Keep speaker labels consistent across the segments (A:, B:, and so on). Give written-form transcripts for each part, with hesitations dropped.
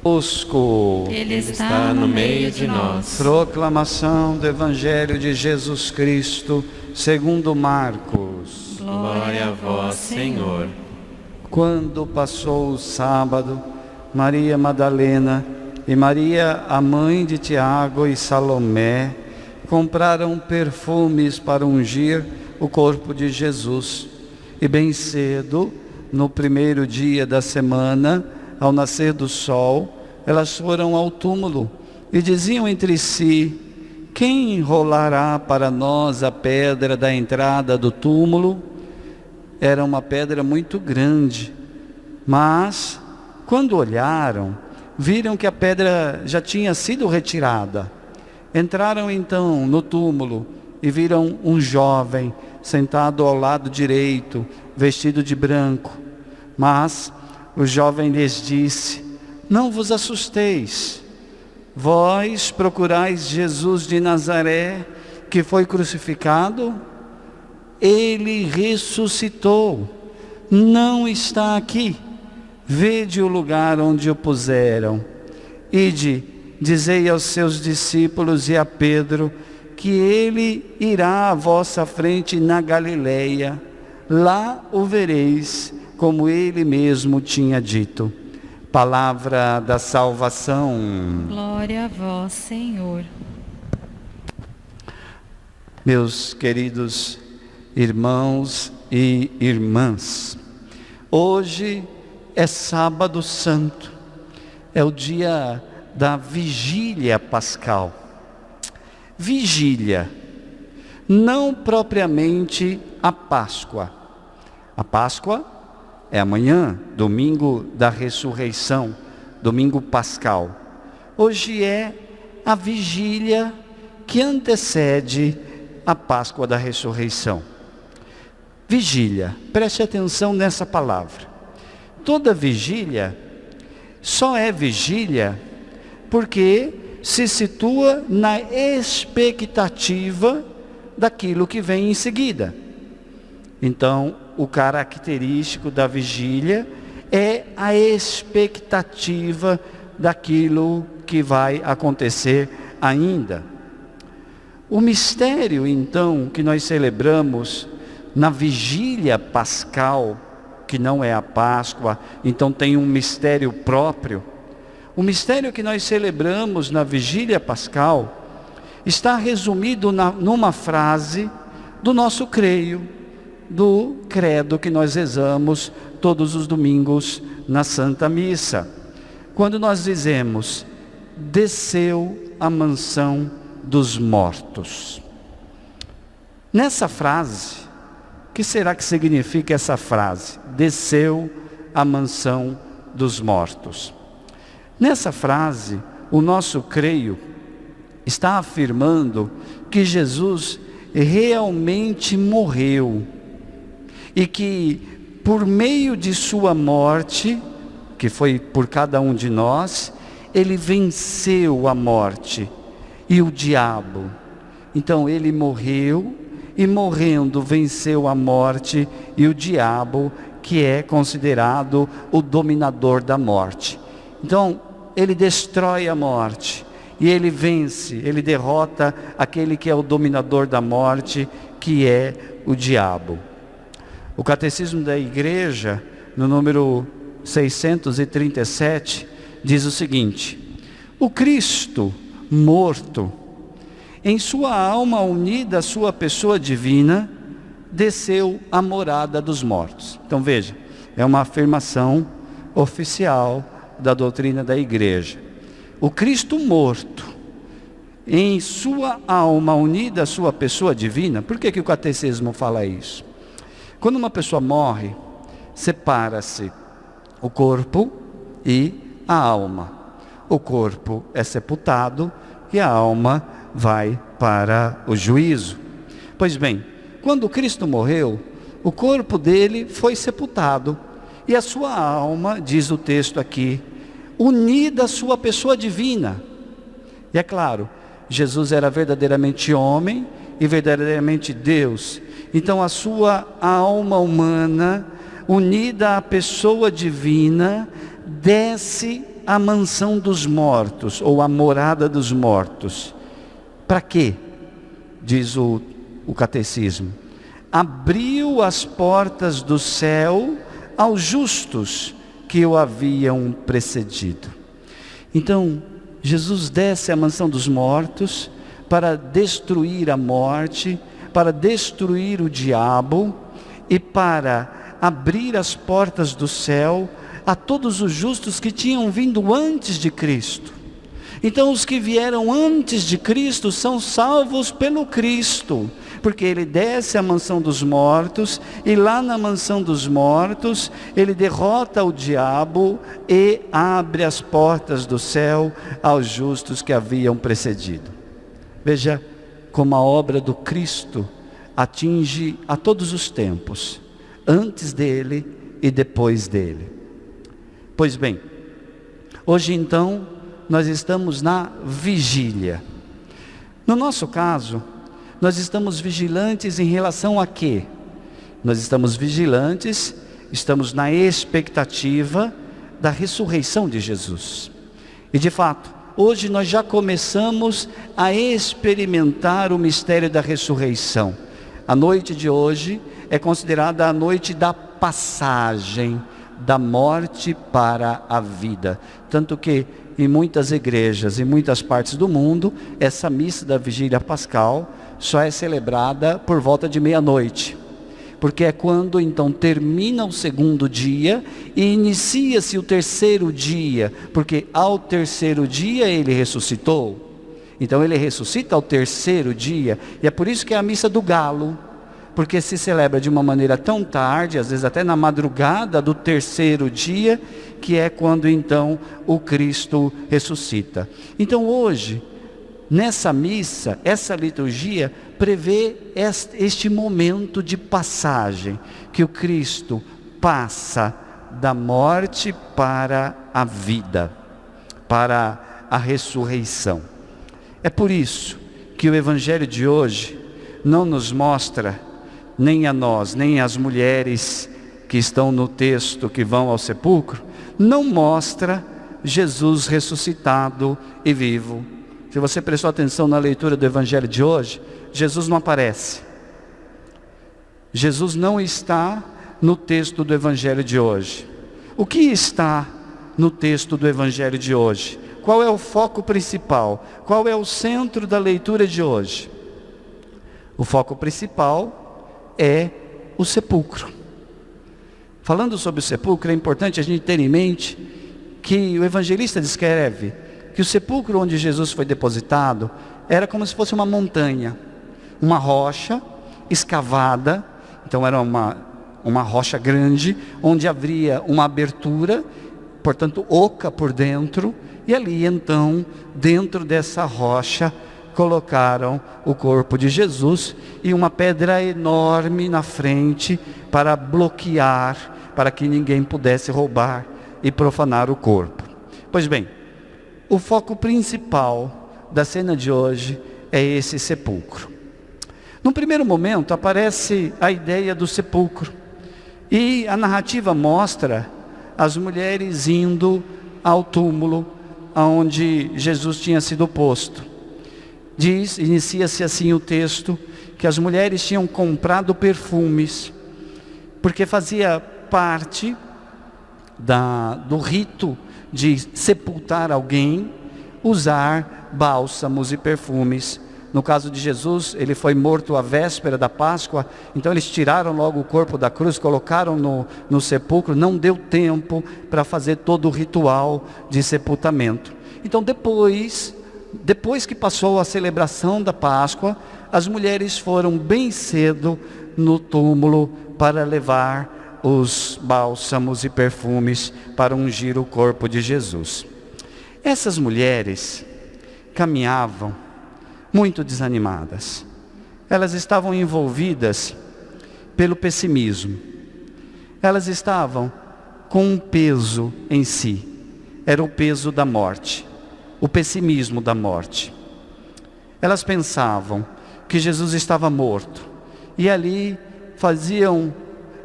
A: Conosco.
B: Ele está no meio de nós.
A: Proclamação do Evangelho de Jesus Cristo, segundo Marcos.
B: Glória a vós, Senhor.
A: Quando passou o sábado, Maria Madalena e Maria, a mãe de Tiago e Salomé, compraram perfumes para ungir o corpo de Jesus. E bem cedo, no primeiro dia da semana, ao nascer do sol, elas foram ao túmulo e diziam entre si: quem rolará para nós a pedra da entrada do túmulo? Era uma pedra muito grande, mas quando olharam, viram que a pedra já tinha sido retirada. Entraram então no túmulo e viram um jovem sentado ao lado direito, vestido de branco. Mas o jovem lhes disse: não vos assusteis, vós procurais Jesus de Nazaré, que foi crucificado. Ele ressuscitou, não está aqui. Vede o lugar onde o puseram. Ide, dizei aos seus discípulos e a Pedro, que ele irá à vossa frente na Galileia. Lá o vereis, como ele mesmo tinha dito. Palavra da salvação.
B: Glória a vós, Senhor.
A: Meus queridos irmãos e irmãs, hoje é sábado santo, é o dia da vigília pascal. Vigília, não propriamente a Páscoa. A Páscoa é amanhã, domingo da ressurreição, domingo pascal. Hoje é a vigília que antecede a Páscoa da ressurreição. Vigília, preste atenção nessa palavra. Toda vigília só é vigília porque se situa na expectativa daquilo que vem em seguida. Então, o característico da vigília é a expectativa daquilo que vai acontecer ainda. O mistério, então, que nós celebramos na vigília pascal, que não é a Páscoa, então tem um mistério próprio. O mistério que nós celebramos na vigília pascal está resumido numa frase do nosso creio, do credo que nós rezamos todos os domingos na Santa Missa. Quando nós dizemos: desceu à mansão dos mortos. Nessa frase, o que será que significa essa frase? Desceu à mansão dos mortos. Nessa frase, o nosso creio está afirmando que Jesus realmente morreu e que por meio de sua morte, que foi por cada um de nós, ele venceu a morte e o diabo. Então ele morreu e morrendo venceu a morte e o diabo, que é considerado o dominador da morte. Então ele destrói a morte e ele vence, ele derrota aquele que é o dominador da morte, que é o diabo. O Catecismo da Igreja, no número 637, diz o seguinte: o Cristo morto, em sua alma unida à sua pessoa divina, desceu à morada dos mortos. Então veja, é uma afirmação oficial da doutrina da Igreja. O Cristo morto, em sua alma unida à sua pessoa divina. Por que o Catecismo fala isso? Quando uma pessoa morre, separa-se o corpo e a alma. O corpo é sepultado e a alma vai para o juízo. Pois bem, quando Cristo morreu, o corpo dele foi sepultado e a sua alma, diz o texto aqui, unida à sua pessoa divina. E é claro, Jesus era verdadeiramente homem e verdadeiramente Deus. Então a sua alma humana, unida à pessoa divina, desce a mansão dos mortos, ou a morada dos mortos. Para quê? Diz o catecismo. Abriu as portas do céu aos justos que o haviam precedido. Então, Jesus desce à mansão dos mortos para destruir a morte, para destruir o diabo e para abrir as portas do céu a todos os justos que tinham vindo antes de Cristo. Então os que vieram antes de Cristo são salvos pelo Cristo, porque ele desce à mansão dos mortos, e lá na mansão dos mortos, ele derrota o diabo e abre as portas do céu aos justos que haviam precedido. Veja como a obra do Cristo atinge a todos os tempos, antes dele e depois dele. Pois bem, hoje então, nós estamos na vigília. No nosso caso, nós estamos vigilantes em relação a quê? Nós estamos vigilantes, estamos na expectativa da ressurreição de Jesus. E de fato, hoje nós já começamos a experimentar o mistério da ressurreição. A noite de hoje é considerada a noite da passagem da morte para a vida. Tanto que em muitas igrejas, em muitas partes do mundo, essa missa da vigília pascal só é celebrada por volta de meia-noite. Porque é quando então termina o segundo dia e inicia-se o terceiro dia. Porque ao terceiro dia ele ressuscitou. Então ele ressuscita ao terceiro dia. E é por isso que é a missa do galo. Porque se celebra de uma maneira tão tarde, às vezes até na madrugada do terceiro dia, que é quando então o Cristo ressuscita. Então hoje, nessa missa, essa liturgia prevê este momento de passagem, que o Cristo passa da morte para a vida, para a ressurreição. É por isso que o Evangelho de hoje não nos mostra, nem a nós, nem as mulheres que estão no texto que vão ao sepulcro, não mostra Jesus ressuscitado e vivo. Se você prestou atenção na leitura do Evangelho de hoje, Jesus não aparece. Jesus não está no texto do Evangelho de hoje. O que está no texto do Evangelho de hoje? Qual é o foco principal? Qual é o centro da leitura de hoje? O foco principal é o sepulcro. Falando sobre o sepulcro, é importante a gente ter em mente que o evangelista descreve que o sepulcro onde Jesus foi depositado era como se fosse uma montanha, uma rocha escavada. Então era uma rocha grande, onde havia uma abertura, portanto oca por dentro, e ali então, dentro dessa rocha, colocaram o corpo de Jesus e uma pedra enorme na frente para bloquear, para que ninguém pudesse roubar e profanar o corpo. Pois bem, o foco principal da cena de hoje é esse sepulcro. No primeiro momento aparece a ideia do sepulcro e a narrativa mostra as mulheres indo ao túmulo onde Jesus tinha sido posto. Inicia-se assim o texto, que as mulheres tinham comprado perfumes, porque fazia parte do rito de sepultar alguém, usar bálsamos e perfumes. No caso de Jesus, ele foi morto à véspera da Páscoa, então eles tiraram logo o corpo da cruz, colocaram no sepulcro, não deu tempo para fazer todo o ritual de sepultamento. Então depois que passou a celebração da Páscoa, as mulheres foram bem cedo no túmulo para levar os bálsamos e perfumes para ungir o corpo de Jesus. Essas mulheres caminhavam muito desanimadas. Elas estavam envolvidas pelo pessimismo. Elas estavam com um peso em si. Era o peso da morte. O pessimismo da morte. Elas pensavam que Jesus estava morto. E ali faziam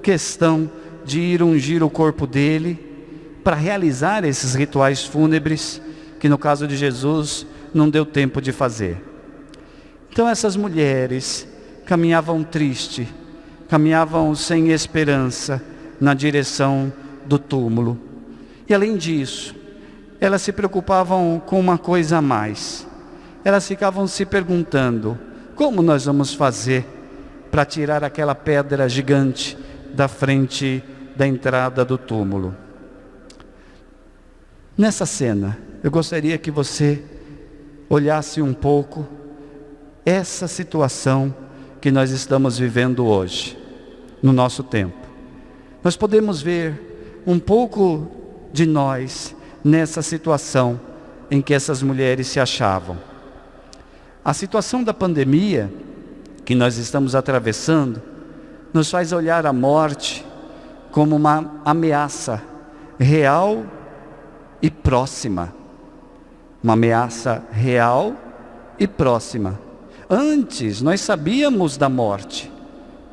A: questão de ir ungir o corpo dele para realizar esses rituais fúnebres, que no caso de Jesus não deu tempo de fazer. Então essas mulheres caminhavam tristes, caminhavam sem esperança na direção do túmulo. E além disso, elas se preocupavam com uma coisa a mais. Elas ficavam se perguntando: como nós vamos fazer para tirar aquela pedra gigante da frente da entrada do túmulo? Nessa cena, eu gostaria que você olhasse um pouco essa situação que nós estamos vivendo hoje, no nosso tempo. Nós podemos ver um pouco de nós nessa situação em que essas mulheres se achavam. A situação da pandemia que nós estamos atravessando nos faz olhar a morte como uma ameaça real e próxima. Uma ameaça real e próxima. Antes nós sabíamos da morte,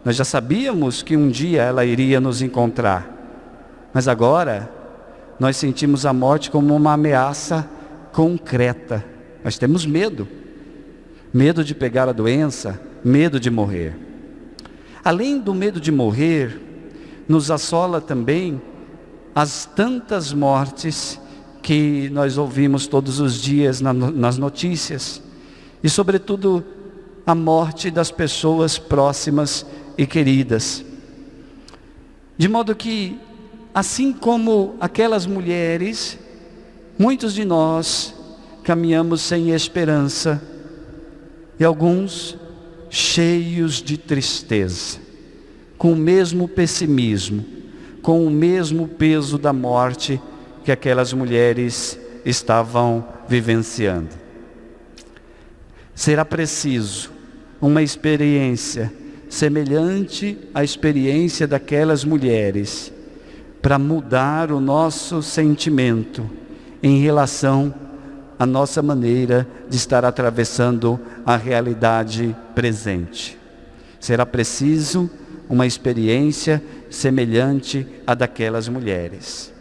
A: nós já sabíamos que um dia ela iria nos encontrar, mas agora nós sentimos a morte como uma ameaça concreta. Nós temos medo de pegar a doença, medo de morrer. Além do medo de morrer, nos assola também as tantas mortes que nós ouvimos todos os dias nas notícias, e sobretudo a morte das pessoas próximas e queridas. De modo que, assim como aquelas mulheres, muitos de nós caminhamos sem esperança, e alguns cheios de tristeza, com o mesmo pessimismo, com o mesmo peso da morte que aquelas mulheres estavam vivenciando. Será preciso uma experiência semelhante à experiência daquelas mulheres para mudar o nosso sentimento em relação à nossa maneira de estar atravessando a realidade presente. Será preciso uma experiência semelhante à daquelas mulheres.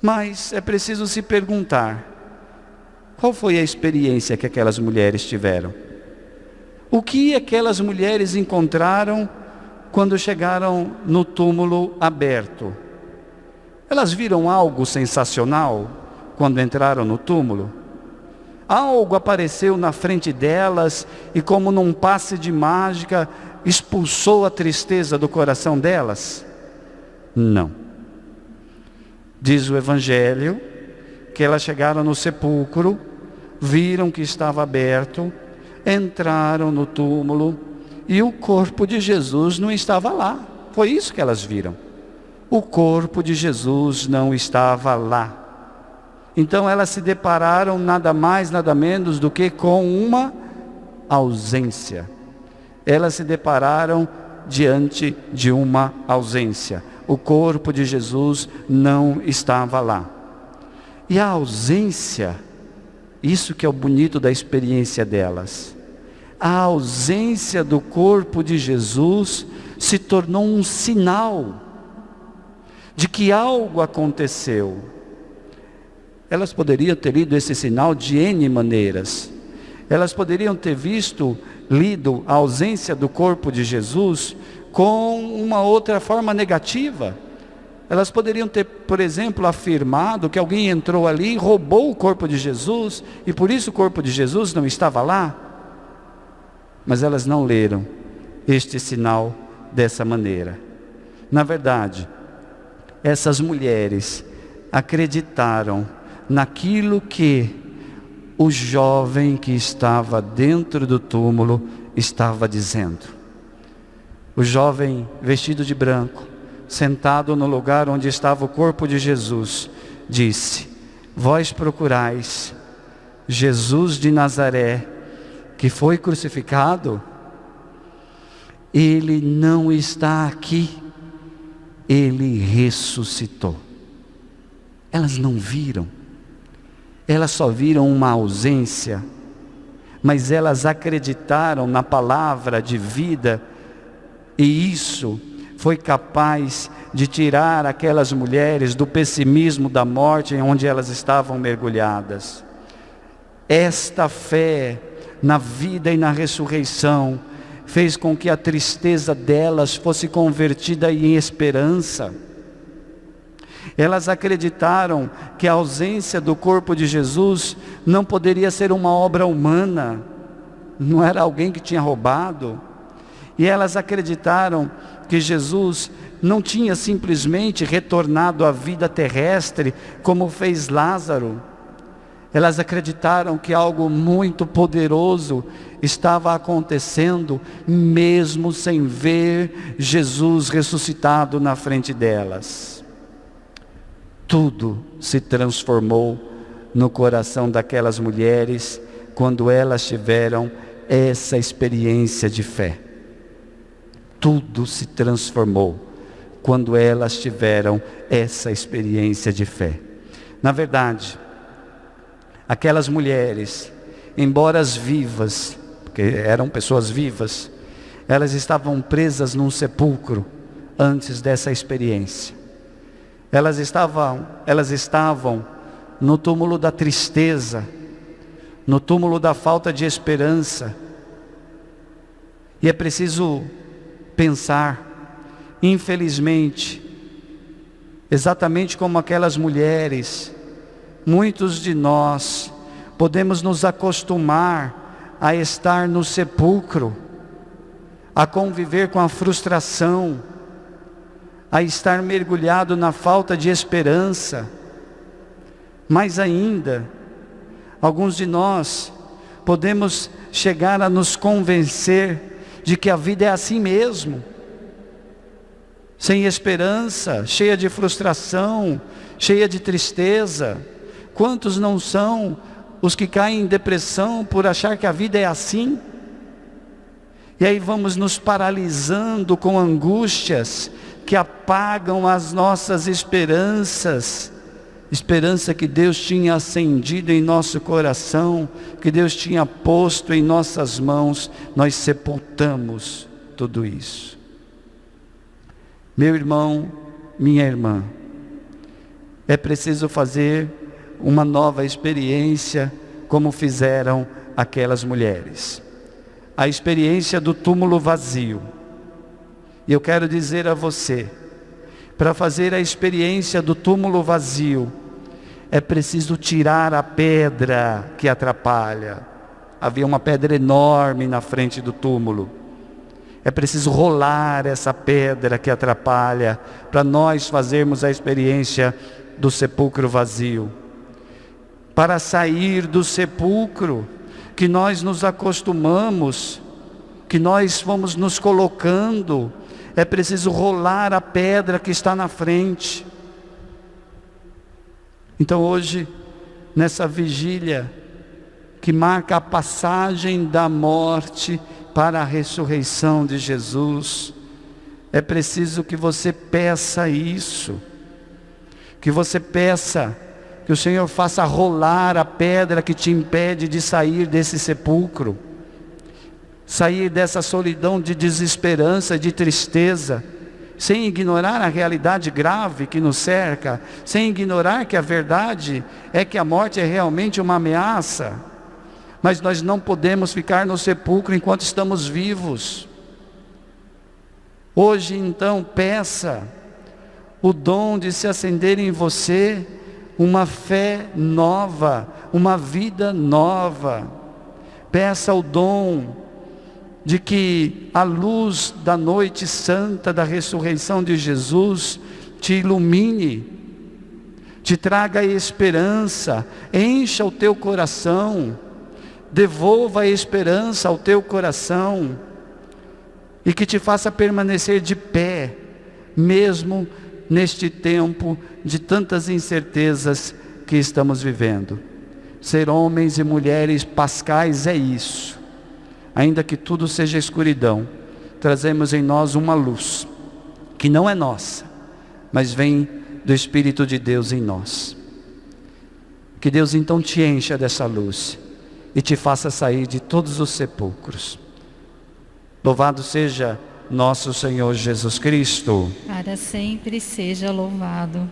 A: Mas é preciso se perguntar: qual foi a experiência que aquelas mulheres tiveram? O que aquelas mulheres encontraram quando chegaram no túmulo aberto? Elas viram algo sensacional quando entraram no túmulo? Algo apareceu na frente delas e, como num passe de mágica, expulsou a tristeza do coração delas? Não. Diz o Evangelho que elas chegaram no sepulcro, viram que estava aberto, entraram no túmulo e o corpo de Jesus não estava lá. Foi isso que elas viram. O corpo de Jesus não estava lá. Então elas se depararam nada mais, nada menos do que com uma ausência. Elas se depararam diante de uma ausência. O corpo de Jesus não estava lá. E a ausência, isso que é o bonito da experiência delas. A ausência do corpo de Jesus se tornou um sinal de que algo aconteceu. Elas poderiam ter lido esse sinal de N maneiras. Elas poderiam ter lido a ausência do corpo de Jesus com uma outra forma negativa. Elas poderiam ter, por exemplo, afirmado que alguém entrou ali e roubou o corpo de Jesus, e por isso o corpo de Jesus não estava lá. Mas elas não leram este sinal dessa maneira. Na verdade, essas mulheres acreditaram naquilo que o jovem que estava dentro do túmulo estava dizendo. O jovem vestido de branco, sentado no lugar onde estava o corpo de Jesus, disse: vós procurais Jesus de Nazaré, que foi crucificado? Ele não está aqui, ele ressuscitou. Elas não viram, elas só viram uma ausência, mas elas acreditaram na palavra de vida, e isso foi capaz de tirar aquelas mulheres do pessimismo da morte em onde elas estavam mergulhadas. Esta fé na vida e na ressurreição fez com que a tristeza delas fosse convertida em esperança. Elas acreditaram que a ausência do corpo de Jesus não poderia ser uma obra humana, não era alguém que tinha roubado. E elas acreditaram que Jesus não tinha simplesmente retornado à vida terrestre, como fez Lázaro. Elas acreditaram que algo muito poderoso estava acontecendo, mesmo sem ver Jesus ressuscitado na frente delas. Tudo se transformou no coração daquelas mulheres, quando elas tiveram essa experiência de fé. Tudo se transformou quando elas tiveram essa experiência de fé. Na verdade, aquelas mulheres, embora vivas, porque eram pessoas vivas, elas estavam presas num sepulcro antes dessa experiência. Elas estavam no túmulo da tristeza, no túmulo da falta de esperança. E é preciso pensar, infelizmente, exatamente como aquelas mulheres, muitos de nós podemos nos acostumar a estar no sepulcro, a conviver com a frustração, a estar mergulhado na falta de esperança. Mais ainda, alguns de nós podemos chegar a nos convencer de que a vida é assim mesmo, sem esperança, cheia de frustração, cheia de tristeza. Quantos não são os que caem em depressão por achar que a vida é assim? E aí vamos nos paralisando com angústias que apagam as nossas esperanças. Esperança que Deus tinha acendido em nosso coração, que Deus tinha posto em nossas mãos. Nós sepultamos tudo isso. Meu irmão, minha irmã, é preciso fazer uma nova experiência, como fizeram aquelas mulheres. A experiência do túmulo vazio. E eu quero dizer a você, para fazer a experiência do túmulo vazio, é preciso tirar a pedra que atrapalha. Havia uma pedra enorme na frente do túmulo. É preciso rolar essa pedra que atrapalha, para nós fazermos a experiência do sepulcro vazio. Para sair do sepulcro, que nós nos acostumamos, que nós fomos nos colocando, é preciso rolar a pedra que está na frente. Então hoje, nessa vigília, que marca a passagem da morte para a ressurreição de Jesus, é preciso que você peça isso, que você peça que o Senhor faça rolar a pedra que te impede de sair desse sepulcro, sair dessa solidão de desesperança, de tristeza, sem ignorar a realidade grave que nos cerca, sem ignorar que a verdade é que a morte é realmente uma ameaça, mas nós não podemos ficar no sepulcro enquanto estamos vivos. Hoje então peça o dom de se acender em você uma fé nova, uma vida nova. Peça o dom de que a luz da noite santa da ressurreição de Jesus te ilumine, te traga esperança, encha o teu coração, devolva a esperança ao teu coração, e que te faça permanecer de pé, mesmo neste tempo de tantas incertezas que estamos vivendo. Ser homens e mulheres pascais é isso. Ainda que tudo seja escuridão, trazemos em nós uma luz, que não é nossa, mas vem do Espírito de Deus em nós. Que Deus então te encha dessa luz, e te faça sair de todos os sepulcros. Louvado seja nosso Senhor Jesus Cristo.
B: Para sempre seja louvado.